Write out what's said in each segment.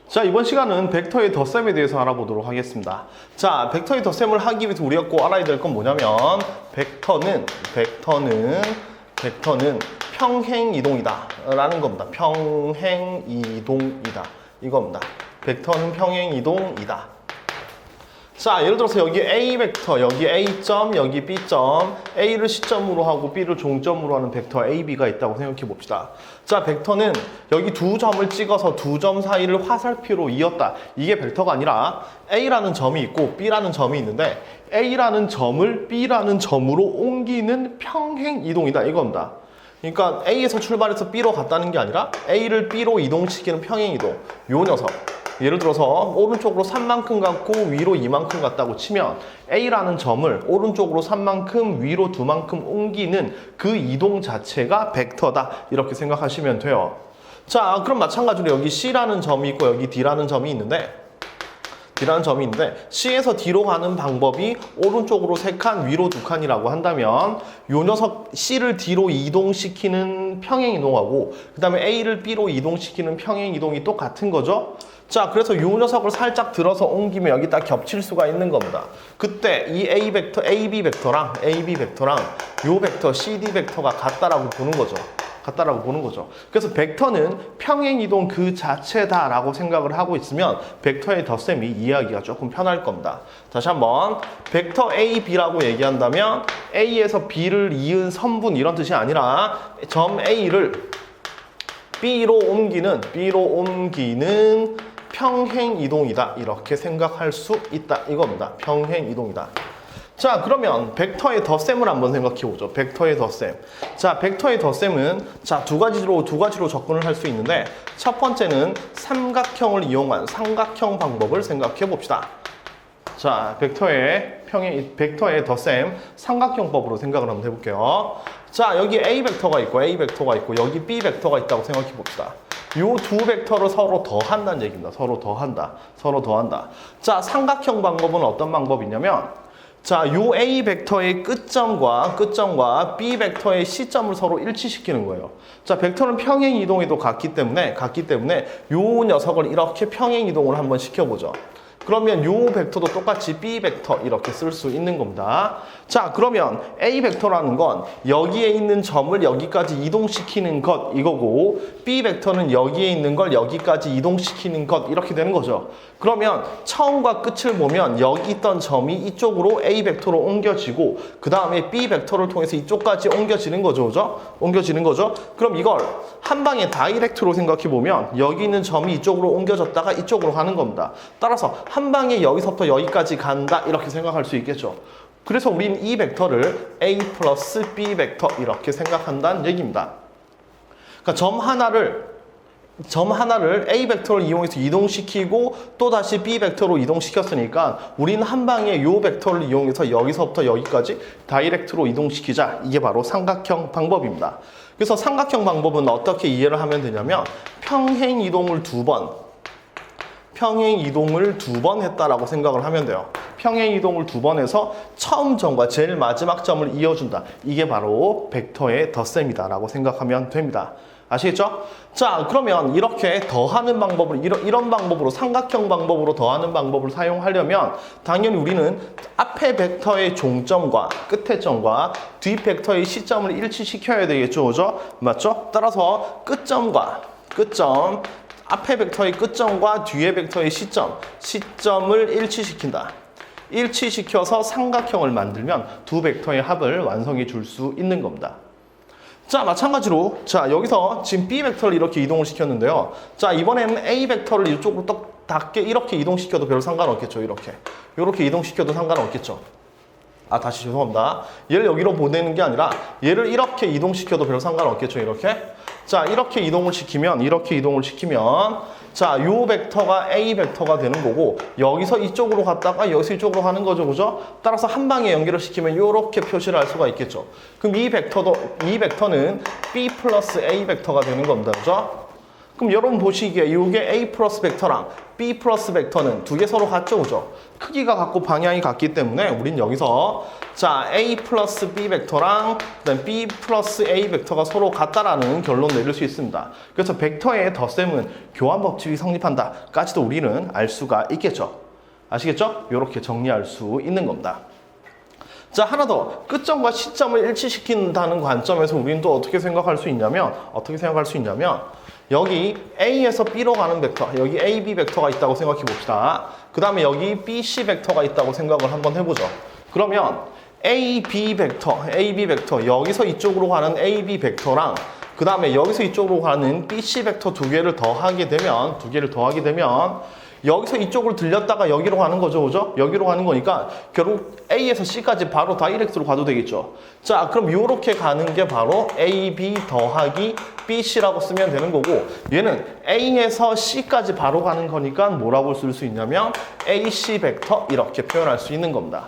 자, 이번 시간은 벡터의 덧셈에 대해서 알아보도록 하겠습니다. 자, 벡터의 덧셈을 하기 위해서 우리가 꼭 알아야 될 건 뭐냐면 벡터는 평행이동이다 라는 겁니다. 평행이동이다 이겁니다. 벡터는 평행이동이다. 자, 예를 들어서 여기 A 벡터, 여기 A점, 여기 B점, A를 시점으로 하고 B를 종점으로 하는 벡터 AB가 있다고 생각해 봅시다. 자, 벡터는 여기 두 점을 찍어서 두 점 사이를 화살표로 이었다. 이게 벡터가 아니라 A라는 점이 있고 B라는 점이 있는데 A라는 점을 B라는 점으로 옮기는 평행이동이다 이겁니다. 그러니까 A에서 출발해서 B로 갔다는 게 아니라 A를 B로 이동시키는 평행이동. 요 녀석. 예를 들어서 오른쪽으로 3만큼 갔고 위로 2만큼 갔다고 치면 A라는 점을 오른쪽으로 3만큼 위로 2만큼 옮기는 그 이동 자체가 벡터다 이렇게 생각하시면 돼요. 자, 그럼 마찬가지로 여기 C라는 점이 있고 여기 D라는 점이 있는데 C에서 D로 가는 방법이 오른쪽으로 3칸, 위로 2칸이라고 한다면 요 녀석 C를 D로 이동시키는 평행이동하고 그 다음에 A를 B로 이동시키는 평행이동이 똑같은 거죠. 자, 그래서 요 녀석을 살짝 들어서 옮기면 여기 딱 겹칠 수가 있는 겁니다. 그때 이 A 벡터, AB 벡터랑 요 벡터 CD 벡터가 같다라고 보는 거죠. 그래서 벡터는 평행이동 그 자체다라고 생각을 하고 있으면 벡터의 덧셈이 이해하기가 조금 편할 겁니다. 다시 한번 벡터 A, B라고 얘기한다면 A에서 B를 이은 선분 이런 뜻이 아니라 점 A를 B로 옮기는 평행이동이다 이렇게 생각할 수 있다 이겁니다. 평행이동이다. 자, 그러면 벡터의 덧셈을 한번 생각해 보죠. 벡터의 덧셈. 자, 벡터의 덧셈은 자, 두 가지로 접근을 할 수 있는데 첫 번째는 삼각형을 이용한 삼각형 방법을 생각해 봅시다. 자, 벡터의 덧셈 삼각형법으로 생각을 한번 해볼게요. 자, 여기 A 벡터가 있고 여기 B 벡터가 있다고 생각해 봅시다. 요 두 벡터를 서로 더한다는 얘기입니다. 서로 더한다. 자, 삼각형 방법은 어떤 방법이냐면 자, 요 A 벡터의 끝점과 B 벡터의 시점을 서로 일치시키는 거예요. 자, 벡터는 평행이동에도 같기 때문에 요 녀석을 이렇게 평행이동을 한번 시켜보죠. 그러면 요 벡터도 똑같이 B 벡터 이렇게 쓸 수 있는 겁니다. 자, 그러면 A 벡터라는 건 여기에 있는 점을 여기까지 이동시키는 것 이거고 B 벡터는 여기에 있는 걸 여기까지 이동시키는 것 이렇게 되는 거죠. 그러면 처음과 끝을 보면 여기 있던 점이 이쪽으로 A 벡터로 옮겨지고 그 다음에 B 벡터를 통해서 이쪽까지 옮겨지는 거죠. 그럼 이걸 한 방에 다이렉트로 생각해 보면 여기 있는 점이 이쪽으로 옮겨졌다가 이쪽으로 가는 겁니다. 따라서 한 방에 여기서부터 여기까지 간다 이렇게 생각할 수 있겠죠. 그래서 우리는 이 벡터를 A 플러스 B 벡터 이렇게 생각한다는 얘기입니다. 그러니까 점 하나를 A 벡터를 이용해서 이동시키고 또 다시 B 벡터로 이동시켰으니까 우리는 한 방에 요 벡터를 이용해서 여기서부터 여기까지 다이렉트로 이동시키자. 이게 바로 삼각형 방법입니다. 그래서 삼각형 방법은 어떻게 이해를 하면 되냐면 평행이동을 두 번 했다라고 생각을 하면 돼요. 평행이동을 두 번 해서 처음 점과 제일 마지막 점을 이어준다. 이게 바로 벡터의 덧셈이다라고 생각하면 됩니다. 아시겠죠? 자, 그러면 이렇게 더하는 방법을 이런 방법으로 삼각형 방법으로 더하는 방법을 사용하려면 당연히 우리는 앞에 벡터의 종점과 끝의 점과 뒤 벡터의 시점을 일치시켜야 되겠죠. 그죠? 맞죠? 따라서 앞에 벡터의 끝점과 뒤에 벡터의 시점을 일치시킨다. 일치시켜서 삼각형을 만들면 두 벡터의 합을 완성해 줄 수 있는 겁니다. 자, 마찬가지로 자, 여기서 지금 B 벡터를 이렇게 이동을 시켰는데요. 자, 이번에는 A 벡터를 이쪽으로 딱 닿게 이렇게 이동시켜도 별 상관없겠죠. 이렇게 이동시켜도 상관없겠죠. 아, 다시 죄송합니다. 얘를 여기로 보내는 게 아니라 얘를 이렇게 이동시켜도 별 상관없겠죠. 이렇게. 자, 이렇게 이동을 시키면 자, 요 벡터가 A 벡터가 되는 거고 여기서 이쪽으로 갔다가 여기서 이쪽으로 가는 거죠. 그죠? 따라서 한 방에 연결을 시키면 이렇게 표시를 할 수가 있겠죠. 그럼 이 벡터는 B 플러스 A 벡터가 되는 겁니다. 그죠? 그럼 여러분 보시기에 이게 A 플러스 벡터랑 B 플러스 벡터는 두 개 서로 같죠, 그죠? 크기가 같고 방향이 같기 때문에 우린 여기서 자 A 플러스 B 벡터랑 그다음 B 플러스 A 벡터가 서로 같다라는 결론 내릴 수 있습니다. 그래서 벡터의 덧셈은 교환 법칙이 성립한다까지도 우리는 알 수가 있겠죠. 아시겠죠? 이렇게 정리할 수 있는 겁니다. 자, 하나 더. 끝점과 시점을 일치시킨다는 관점에서 우리는 또 어떻게 생각할 수 있냐면 여기 A에서 B로 가는 벡터, 여기 AB 벡터가 있다고 생각해 봅시다. 그 다음에 여기 BC 벡터가 있다고 생각을 한번 해보죠. 그러면 AB 벡터, 여기서 이쪽으로 가는 AB 벡터랑 그 다음에 여기서 이쪽으로 가는 BC 벡터 두 개를 더하게 되면 여기서 이쪽으로 들렸다가 여기로 가는 거죠, 그죠? 여기로 가는 거니까 결국 A에서 C까지 바로 다이렉트로 가도 되겠죠. 자, 그럼 이렇게 가는 게 바로 AB 더하기 BC라고 쓰면 되는 거고, 얘는 A에서 C까지 바로 가는 거니까 뭐라고 쓸 수 있냐면 AC 벡터 이렇게 표현할 수 있는 겁니다.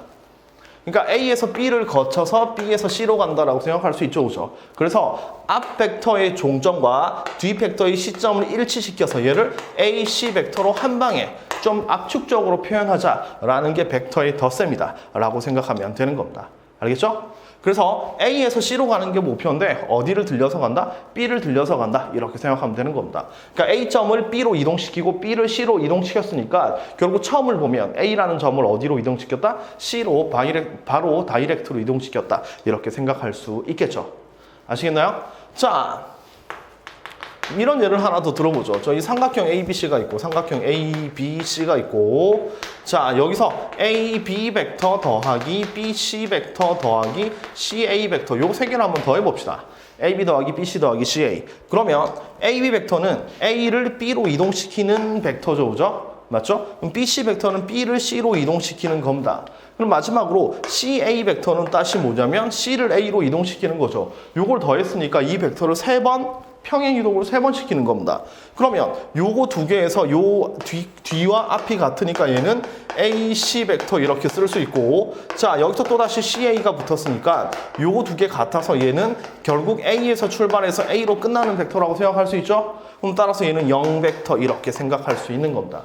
그러니까 A에서 B를 거쳐서 B에서 C로 간다라고 생각할 수 있죠, 그죠? 그래서 앞 벡터의 종점과 뒤 벡터의 시점을 일치시켜서 얘를 AC 벡터로 한 방에 좀 압축적으로 표현하자라는 게 벡터의 덧셈이다 라고 생각하면 되는 겁니다. 알겠죠? 그래서 A에서 C로 가는 게 목표인데 어디를 들려서 간다? B를 들려서 간다. 이렇게 생각하면 되는 겁니다. 그러니까 A점을 B로 이동시키고 B를 C로 이동시켰으니까 결국 처음을 보면 A라는 점을 어디로 이동시켰다? C로 바로 다이렉트로 이동시켰다. 이렇게 생각할 수 있겠죠. 아시겠나요? 자, 이런 예를 하나 더 들어보죠. 저희 삼각형 ABC가 있고 삼각형 ABC가 있고 자 여기서 AB 벡터 더하기 BC 벡터 더하기 CA 벡터 요 세 개를 한번 더 해봅시다. AB 더하기 BC 더하기 CA 그러면 AB 벡터는 A를 B로 이동시키는 벡터죠, 그죠? 맞죠? 그럼 BC 벡터는 B를 C로 이동시키는 겁니다. 그럼 마지막으로 CA 벡터는 다시 뭐냐면 C를 A로 이동시키는 거죠. 요걸 더했으니까 이 벡터를 평행 이동으로 3번 시키는 겁니다. 그러면 요거 두 개에서 요 뒤와 앞이 같으니까 얘는 AC 벡터 이렇게 쓸 수 있고 자 여기서 또다시 CA가 붙었으니까 요거 두 개 같아서 얘는 결국 A에서 출발해서 A로 끝나는 벡터라고 생각할 수 있죠? 그럼 따라서 얘는 0 벡터 이렇게 생각할 수 있는 겁니다.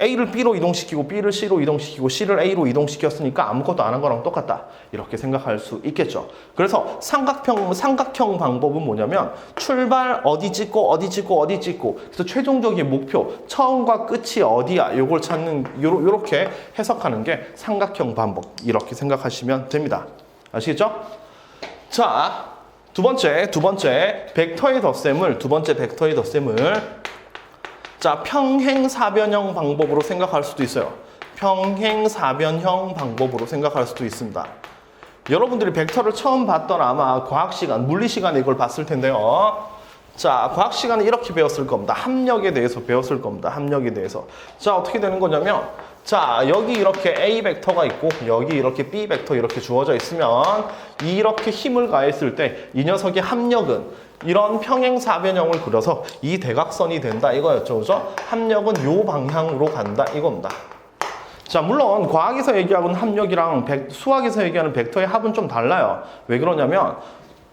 A를 B로 이동시키고 B를 C로 이동시키고 C를 A로 이동시켰으니까 아무것도 안 한 거랑 똑같다. 이렇게 생각할 수 있겠죠. 그래서 삼각형 방법은 뭐냐면 출발 어디 찍고 그래서 최종적인 목표 처음과 끝이 어디야 요걸 찾는 요렇게 해석하는 게 삼각형 방법 이렇게 생각하시면 됩니다. 아시겠죠? 자, 두 번째 벡터의 덧셈을 자, 평행사변형 방법으로 생각할 수도 있어요. 평행사변형 방법으로 생각할 수도 있습니다. 여러분들이 벡터를 처음 봤던 아마 과학시간, 물리시간에 이걸 봤을 텐데요. 자, 과학시간에 이렇게 배웠을 겁니다. 합력에 대해서 배웠을 겁니다. 합력에 대해서. 자, 어떻게 되는 거냐면 자, 여기 이렇게 A 벡터가 있고 여기 이렇게 B 벡터 이렇게 주어져 있으면 이렇게 힘을 가했을 때 이 녀석의 합력은 이런 평행사변형을 그려서 이 대각선이 된다 이거였죠, 그죠? 합력은 요 방향으로 간다 이겁니다. 자, 물론 과학에서 얘기하는 합력이랑 수학에서 얘기하는 벡터의 합은 좀 달라요. 왜 그러냐면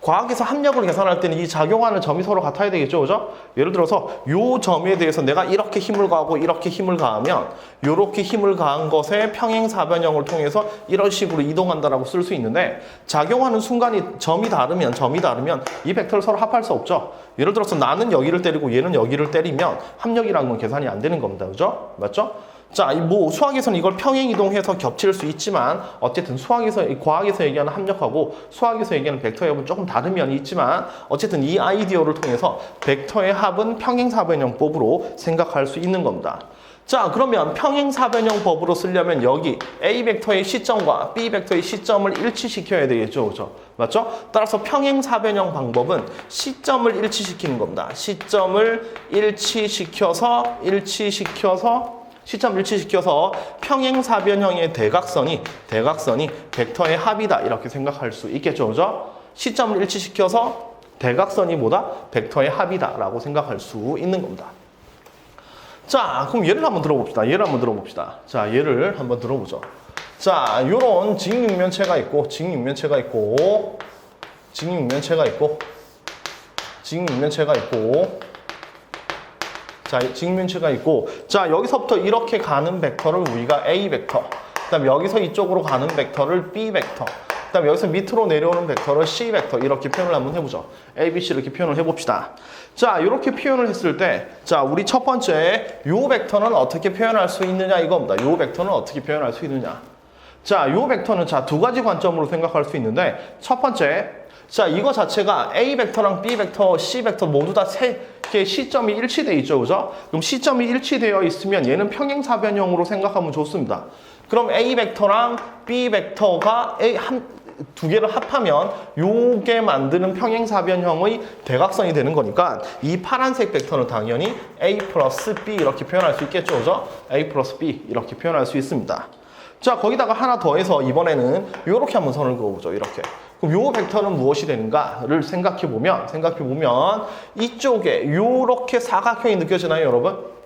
과학에서 합력을 계산할 때는 이 작용하는 점이 서로 같아야 되겠죠, 그죠? 예를 들어서 요 점에 대해서 내가 이렇게 힘을 가하고 이렇게 힘을 가하면 요렇게 힘을 가한 것에 평행사변형을 통해서 이런 식으로 이동한다라고 쓸 수 있는데 작용하는 순간이 점이 다르면 이 벡터를 서로 합할 수 없죠. 예를 들어서 나는 여기를 때리고 얘는 여기를 때리면 합력이라는 건 계산이 안 되는 겁니다, 그죠? 맞죠? 자, 뭐 수학에서는 이걸 평행 이동해서 겹칠 수 있지만 어쨌든 과학에서 얘기하는 합력하고 수학에서 얘기하는 벡터의 합은 조금 다른 면이 있지만 어쨌든 이 아이디어를 통해서 벡터의 합은 평행사변형법으로 생각할 수 있는 겁니다. 자, 그러면 평행사변형법으로 쓰려면 여기 A 벡터의 시점과 B 벡터의 시점을 일치시켜야 되겠죠, 그죠? 맞죠? 따라서 평행사변형 방법은 시점을 일치시키는 겁니다. 시점을 일치시켜서 평행사변형의 대각선이 벡터의 합이다 이렇게 생각할 수 있겠죠, 그죠? 시점을 일치시켜서 대각선이 뭐다? 벡터의 합이다 라고 생각할 수 있는 겁니다. 자, 그럼 예를 한번 들어봅시다. 자, 예를 한번 들어보죠. 자, 요런 직육면체가 있고 자, 직면체가 있고, 자, 여기서부터 이렇게 가는 벡터를 우리가 A 벡터, 그 다음에 여기서 이쪽으로 가는 벡터를 B 벡터, 그 다음에 여기서 밑으로 내려오는 벡터를 C 벡터, 이렇게 표현을 한번 해보죠. A, B, C 이렇게 표현을 해봅시다. 자, 이렇게 표현을 했을 때, 자, 우리 첫 번째, 요 벡터는 어떻게 표현할 수 있느냐 이겁니다. 요 벡터는 어떻게 표현할 수 있느냐. 자, 요 벡터는 자, 두 가지 관점으로 생각할 수 있는데, 첫 번째, 자, 이거 자체가 A 벡터랑 B 벡터, C 벡터 모두 다 세 개의 시점이 일치되어 있죠, 그죠? 그럼 시점이 일치되어 있으면 얘는 평행사변형으로 생각하면 좋습니다. 그럼 A 벡터랑 B 벡터가 두 개를 합하면 요게 만드는 평행사변형의 대각선이 되는 거니까 이 파란색 벡터는 당연히 A 플러스 B 이렇게 표현할 수 있겠죠, 그죠? A 플러스 B 이렇게 표현할 수 있습니다. 자, 거기다가 하나 더해서 이번에는 요렇게 한번 선을 그어보죠, 이렇게. 그럼 요 벡터는 무엇이 되는가를 생각해보면 이쪽에 요렇게 사각형이 느껴지나요, 여러분?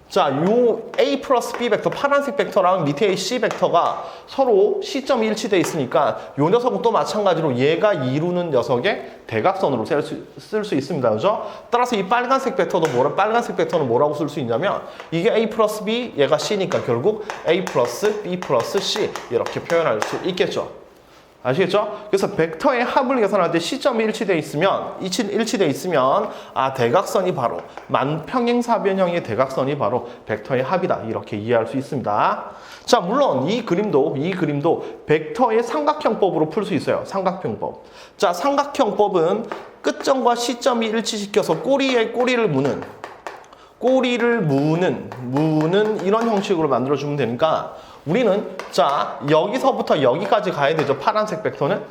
자, 요 A 플러스 B 벡터, 파란색 벡터랑 밑에 C 벡터가 서로 시점이 일치되어 있으니까 요 녀석은 또 마찬가지로 얘가 이루는 녀석의 대각선으로 쓸 수 있습니다, 그죠? 따라서 이 빨간색 벡터는 뭐라고 쓸 수 있냐면 이게 A 플러스 B, 얘가 C니까 결국 A 플러스 B 플러스 C 이렇게 표현할 수 있겠죠. 아시겠죠? 그래서 벡터의 합을 계산할 때 시점이 일치되어 있으면 아, 대각선이 바로 만평행사변형의 대각선이 바로 벡터의 합이다 이렇게 이해할 수 있습니다. 자, 물론 이 그림도 벡터의 삼각형법으로 풀 수 있어요. 삼각형법. 자, 삼각형법은 끝점과 시점이 일치시켜서 꼬리에 꼬리를 무는 이런 형식으로 만들어주면 되니까 우리는 자, 여기서부터 여기까지 가야 되죠. 파란색 벡터는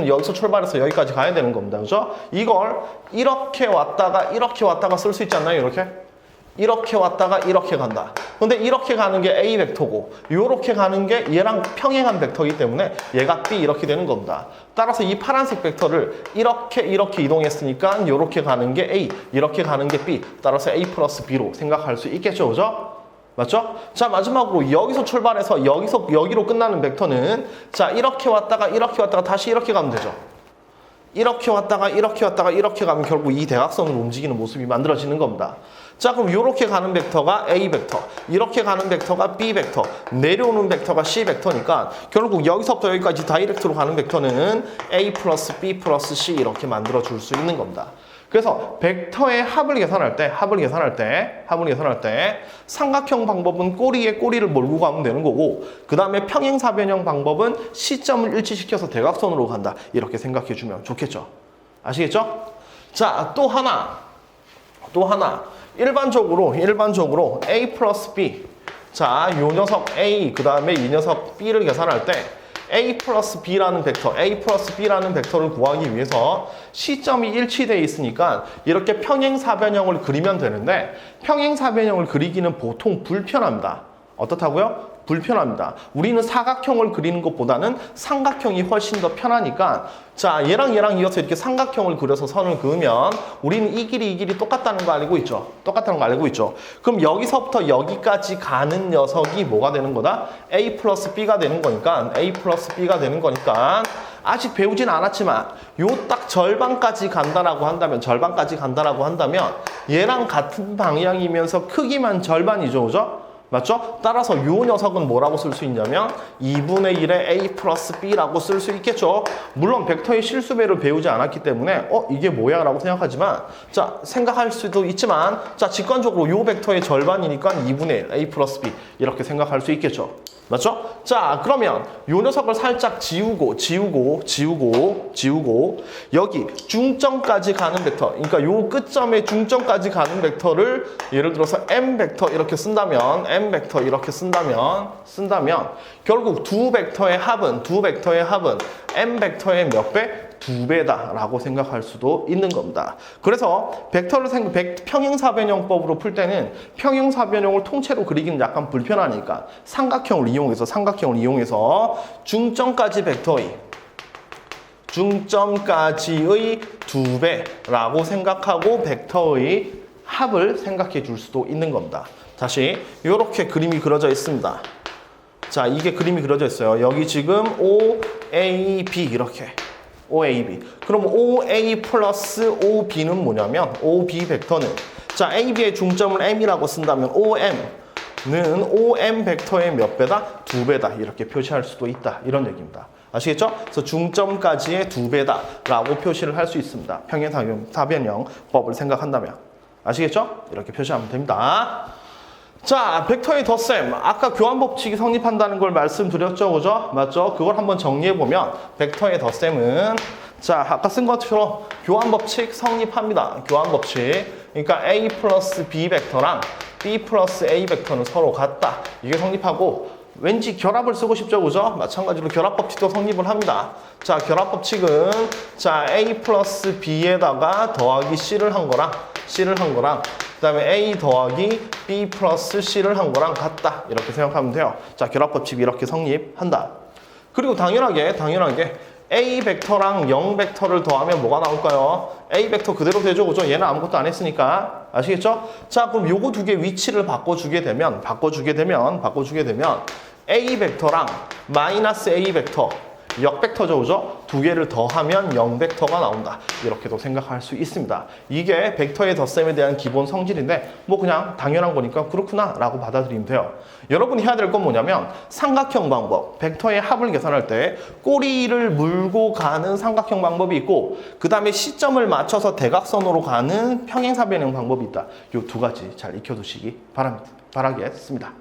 여기서 출발해서 여기까지 가야 되는 겁니다. 그죠? 이걸 이렇게 왔다가 쓸 수 있지 않나요? 이렇게 왔다가 이렇게 간다. 근데 이렇게 가는 게 A 벡터고 이렇게 가는 게 얘랑 평행한 벡터이기 때문에 얘가 B 이렇게 되는 겁니다. 따라서 이 파란색 벡터를 이렇게 이동했으니까 이렇게 가는 게 A, 이렇게 가는 게 B. 따라서 A 플러스 B로 생각할 수 있겠죠. 그죠? 맞죠? 자, 마지막으로 여기서 출발해서 여기로 끝나는 벡터는 자, 이렇게 왔다가 다시 이렇게 가면 되죠. 이렇게 왔다가 이렇게 가면 결국 이 대각선으로 움직이는 모습이 만들어지는 겁니다. 자, 그럼 이렇게 가는 벡터가 A 벡터, 이렇게 가는 벡터가 B 벡터, 내려오는 벡터가 C 벡터니까 결국 여기서부터 여기까지 다이렉트로 가는 벡터는 A 플러스 B 플러스 C 이렇게 만들어 줄 수 있는 겁니다. 그래서 벡터의 합을 계산할 때 삼각형 방법은 꼬리에 꼬리를 몰고 가면 되는 거고 그 다음에 평행사변형 방법은 시점을 일치시켜서 대각선으로 간다 이렇게 생각해 주면 좋겠죠. 아시겠죠? 자, 또 하나 일반적으로 A 플러스 B, 자, 요 녀석 A 그 다음에 이 녀석 B를 계산할 때 A 플러스 B라는 벡터를 구하기 위해서 시점이 일치되어 있으니까 이렇게 평행사변형을 그리면 되는데 평행사변형을 그리기는 보통 불편합니다. 어떻다고요? 불편합니다. 우리는 사각형을 그리는 것보다는 삼각형이 훨씬 더 편하니까 자, 얘랑 이어서 이렇게 삼각형을 그려서 선을 그으면 우리는 이 길이 똑같다는 거 알고 있죠? 그럼 여기서부터 여기까지 가는 녀석이 뭐가 되는 거다? A 플러스 B가 되는 거니까 아직 배우진 않았지만 요 딱 절반까지 간다라고 한다면 얘랑 같은 방향이면서 크기만 절반이죠, 그죠? 맞죠? 따라서 요 녀석은 뭐라고 쓸 수 있냐면 2분의 1의 A 플러스 B라고 쓸 수 있겠죠. 물론 벡터의 실수배를 배우지 않았기 때문에 이게 뭐야? 라고 생각하지만 자, 생각할 수도 있지만 자, 직관적으로 요 벡터의 절반이니까 2분의 1 A 플러스 B 이렇게 생각할 수 있겠죠. 맞죠? 자, 그러면 요 녀석을 살짝 지우고 여기 중점까지 가는 벡터, 그러니까 요 끝점의 중점까지 가는 벡터를 예를 들어서 M 벡터 이렇게 쓴다면 결국 두 벡터의 합은 M 벡터의 몇 배? 2배다 라고 생각할 수도 있는 겁니다. 그래서 평행사변형법으로 풀 때는 평행사변형을 통째로 그리기는 약간 불편하니까 삼각형을 이용해서 중점까지의 2배라고 생각하고 벡터의 합을 생각해 줄 수도 있는 겁니다. 다시 이렇게 그림이 그려져 있습니다. 자, 이게 그림이 그려져 있어요. 여기 지금 OAB 이렇게 OAB. 그럼 OA 플러스 OB는 뭐냐면 OB 벡터는 자, A, B의 중점을 M이라고 쓴다면 OM는 OM 벡터의 몇 배다? 2배다. 이렇게 표시할 수도 있다. 이런 얘기입니다. 아시겠죠? 그래서 중점까지의 2배다 라고 표시를 할 수 있습니다. 평행사변형법을 생각한다면. 아시겠죠? 이렇게 표시하면 됩니다. 자, 벡터의 덧셈. 아까 교환법칙이 성립한다는 걸 말씀드렸죠, 그죠? 맞죠? 그걸 한번 정리해보면 벡터의 덧셈은 자, 아까 쓴 것처럼 교환법칙 성립합니다. 교환법칙. 그러니까 A 플러스 B 벡터랑 B 플러스 A 벡터는 서로 같다. 이게 성립하고 왠지 결합을 쓰고 싶죠, 그죠? 마찬가지로 결합법칙도 성립을 합니다. 자, 결합법칙은 자, A 플러스 B에다가 더하기 C를 한 거랑 그 다음에 A 더하기 B 플러스 C를 한 거랑 같다. 이렇게 생각하면 돼요. 자, 결합법칙이 이렇게 성립한다. 그리고 당연하게 A 벡터랑 0 벡터를 더하면 뭐가 나올까요? A 벡터 그대로 되죠, 그죠? 얘는 아무것도 안 했으니까. 아시겠죠? 자, 그럼 요거 두 개 위치를 바꿔주게 되면 A 벡터랑 마이너스 A 벡터 역벡터죠, 그죠? 두 개를 더하면 0벡터가 나온다. 이렇게도 생각할 수 있습니다. 이게 벡터의 덧셈에 대한 기본 성질인데 뭐 그냥 당연한 거니까 그렇구나 라고 받아들이면 돼요. 여러분이 해야 될 건 뭐냐면 삼각형 방법, 벡터의 합을 계산할 때 꼬리를 물고 가는 삼각형 방법이 있고 그 다음에 시점을 맞춰서 대각선으로 가는 평행사변형 방법이 있다. 이 두 가지 잘 익혀두시기 바라겠습니다.